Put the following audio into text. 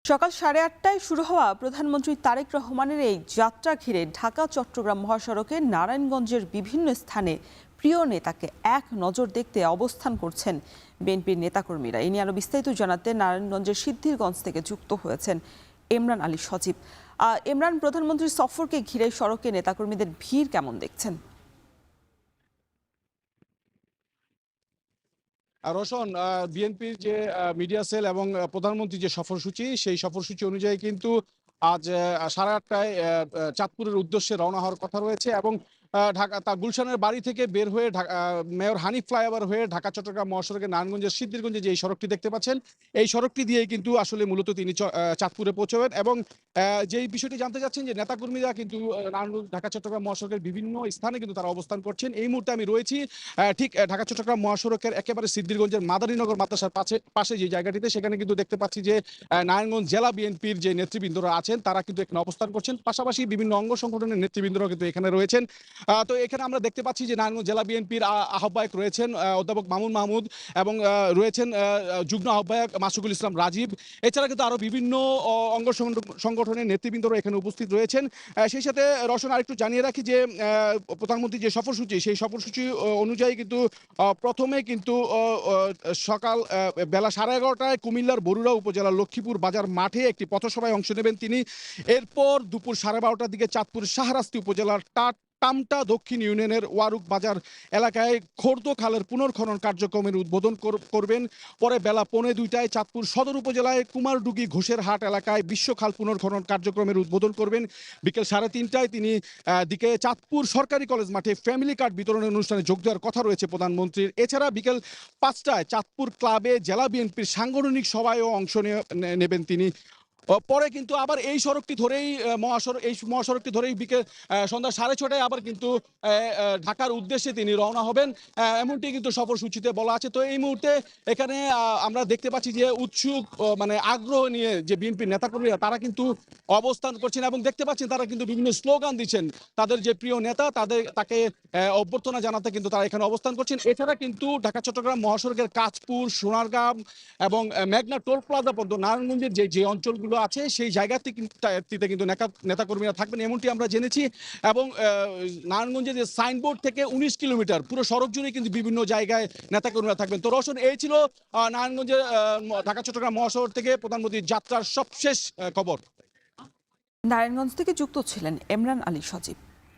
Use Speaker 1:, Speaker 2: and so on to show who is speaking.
Speaker 1: সকাল 8:30টায় শুরু হওয়া প্রধানমন্ত্রী তারেক রহমানের এই যাত্রা ঘিরে ঢাকা চট্টগ্রাম মহাসড়কে নারায়ণগঞ্জের বিভিন্ন স্থানে প্রিয় নেতাকে এক নজর দেখতে অবস্থান করছেন বিএনপির নেতাকর্মীরা। এই নিয়ে আরো বিস্তারিত জানাতে নারায়ণগঞ্জের সিদ্ধিরগঞ্জ থেকে যুক্ত হয়েছেন এমরান আলী সজীব। এমরান, প্রধানমন্ত্রীর সফরকে ঘিরে সড়কে নেতাকর্মীদের ভিড় কেমন দেখছেন?
Speaker 2: রোশন, বিএনপির যে মিডিয়া সেল এবং প্রধানমন্ত্রীর যে সফরসূচি, সেই সফরসূচি অনুযায়ী কিন্তু আজ 8:30টায় চাঁদপুরের উদ্দেশ্যে রওনা হওয়ার কথা রয়েছে এবং ঢাকা গুলশানের বাড়ি থেকে বের হয়ে মেয়র হানিফ ফ্লাইওভার হয়ে ঢাকা চট্টগ্রাম মহাসড়কে নারায়ণগঞ্জের সিদ্ধিরগঞ্জে যে সড়কটি দেখতে পাচ্ছেন, এই সড়কটি দিয়েই কিন্তু আসলে মূলত তিনি চাঁদপুরে পৌঁছবেন। এবং যেই বিষয়টি জানতে চাচ্ছেন যে নেতাকর্মীরা কিন্তু নারায়ণগঞ্জ ঢাকা চট্টগ্রাম মহাসড়কের বিভিন্ন স্থানে কিন্তু তারা অবস্থান করছেন। এই মুহূর্তে আমি রয়েছি ঠিক ঢাকা চট্টগ্রাম মহাসড়কের একেবারে সিদ্ধিরগঞ্জের মাদারীনগর মাদ্রাসার পাশে যে জায়গাটিতে, সেখানে কিন্তু দেখতে পাচ্ছি যে নারায়ণগঞ্জ জেলা বিএনপির যে নেতৃবৃন্দরা আছেন তারা কিন্তু এখানে অবস্থান করছেন। পাশাপাশি বিভিন্ন অঙ্গ সংগঠনের নেতৃবৃন্দরা কিন্তু এখানে রয়েছেন। তো এখানে আমরা দেখতে পাচ্ছি যে নারায়ণগঞ্জ জেলা বিএনপির আহ্বায়ক রয়েছেন অধ্যাপক মামুন মাহমুদ এবং রয়েছেন যুগ্ম আহ্বায়ক মাসুকুল ইসলাম রাজীব। এছাড়া কিন্তু আরো বিভিন্ন অঙ্গ সংগঠনের নেতৃবৃন্দরা এখানে উপস্থিত রয়েছেন। সেই সাথে রওশন, আরেকটু জানিয়ে রাখি যে প্রধানমন্ত্রীর যে সফরসূচি, সেই সফরসূচি অনুযায়ী কিন্তু প্রথমে কিন্তু সকাল বেলা 11:30টায় কুমিল্লার বরুড়া উপজেলার লক্ষ্মীপুর বাজার মাঠে একটি পথসভায় অংশ নেবেন তিনি। এরপর দুপুর 12:30টার দিকে চাঁদপুর শাহরাস্তি উপজেলার টামটা দক্ষিণ ইউনিয়নের ওয়ারুক বাজার এলাকায় খোর্দ খালের পুনর্খনন কার্যক্রমের উদ্বোধন করবেন। পরে বেলা 1:45টায় চাঁদপুর সদর উপজেলায় কুমারডুগি ঘোষের হাট এলাকায় বিশ্বখাল পুনর্খনন কার্যক্রমের উদ্বোধন করবেন। বিকেল 3:30টায় তিনি দিকে চাঁদপুর সরকারি কলেজ মাঠে ফ্যামিলি কার্ড বিতরণের অনুষ্ঠানে যোগ দেওয়ার কথা রয়েছে প্রধানমন্ত্রীর। এছাড়া বিকেল 5টায় চাঁদপুর ক্লাবে জেলা বিএনপির সাংগঠনিক সভায়ও অংশ নেবেন তিনি। পরে কিন্তু আবার এই সড়কটি ধরেই মহাসড়কটি ধরেই বিকেল সন্ধ্যা 6:30টায় আবার কিন্তু ঢাকার উদ্দেশ্যে তিনি রওনা হবেন, এমনটি কিন্তু সফরসূচিতে বলা আছে। তো এই মুহূর্তে এখানে আমরা দেখতে পাচ্ছি যে উৎসুক মানে আগ্রহ নিয়ে যে বিএনপির নেতাকর্মীরা তারা কিন্তু অবস্থান করছেন এবং দেখতে পাচ্ছেন তারা কিন্তু বিভিন্ন স্লোগান দিচ্ছেন। তাদের যে প্রিয় নেতা তাকে অভ্যর্থনা জানাতে কিন্তু তারা এখানে অবস্থান করছেন। এছাড়া কিন্তু ঢাকা চট্টগ্রাম মহাসড়কের কাঁচপুর, সোনারগাঁও এবং মেঘনা টোল প্লাজা পর্যন্ত নারায়ণগঞ্জের যে অঞ্চলগুলো আছে সেই জায়গাতে কিন্তু নেতাকর্মীরা থাকবেন, এমনটি আমরা জেনেছি। এবং নারায়ণগঞ্জের যে সাইনবোর্ড থেকে 19 কিলোমিটার পুরো সড়ক জুড়ে কিন্তু বিভিন্ন জায়গায় নেতাকর্মীরা থাকবেন। তো রওশন, এই ছিল নারায়ণগঞ্জের ঢাকা চট্টগ্রাম মহাসড়ক থেকে প্রধানমন্ত্রীর যাত্রার সবশেষ খবর।
Speaker 1: নারায়ণগঞ্জ থেকে যুক্ত ছিলেন এমরান আলী সজীব।